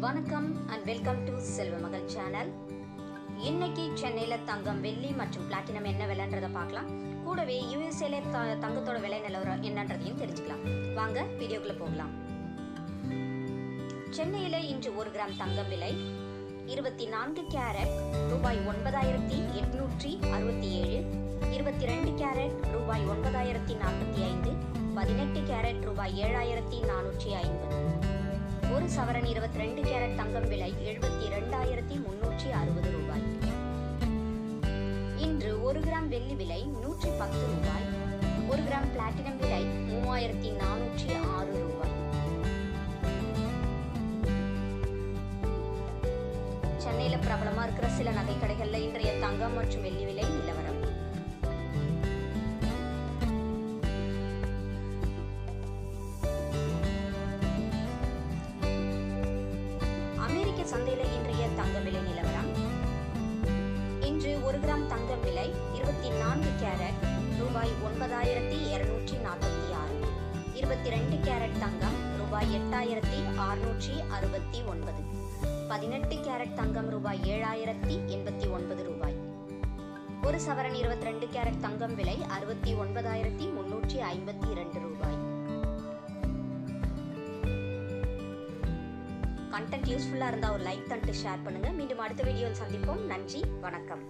வணக்கம் and welcome to Selvamagal channel. இன்னைக்கு சென்னையில் தங்கம், வெள்ளி மற்றும் பிளாட்டினம் என்ன விலைன்றதை பார்க்கலாம். கூடவே யூஎஸ்ஏல தங்கத்தோட விலை நிலவரம் என்னன்றதையும் தெரிஞ்சுக்கலாம். வாங்க வீடியோக்குள்ள போகலாம். சென்னையில் இன்று 1 கிராம் தங்கம் விலை 24 கேரட் ரூபாய் 9867, 22 கேரட் ரூபாய் 9045, 18 கேரட் ரூபாய் 7450. ஒரு சவரன் 22 கேரட் தங்கம் விலை 72,360 ரூபாய். இன்று 1 கிராம் வெள்ளி விலை 110 ரூபாய். 1 கிராம் பிளாட்டினம் விலை 3406 ரூபாய். சென்னையில பிரபலமா இருக்கிற சில நகை கடைகள்ல இன்றைய தங்கம் மற்றும் வெள்ளி விலை நிலவரம். அமெரிக்க சந்தையில இன்றைய தங்க விலை நிலவரம். இன்று 1 கிராம் தங்கம் விலை 24 கேரட் ரூபாய் 9246, 22 கேரட் தங்கம் ரூபாய் 8669, 18 கேரட் தங்கம் ரூபாய் 7089 ரூபாய். ஒரு சவரன் 22 கேரட் தங்கம் விலை 69,352 ரூபாய். கண்டென்ட் யூஸ்ஃபுல்லா இருந்தா ஒரு லைக் தட்டு ஷேர் பண்ணுங்க. மீண்டும் அடுத்த வீடியோவில் சந்திப்போம். நன்றி, வணக்கம்.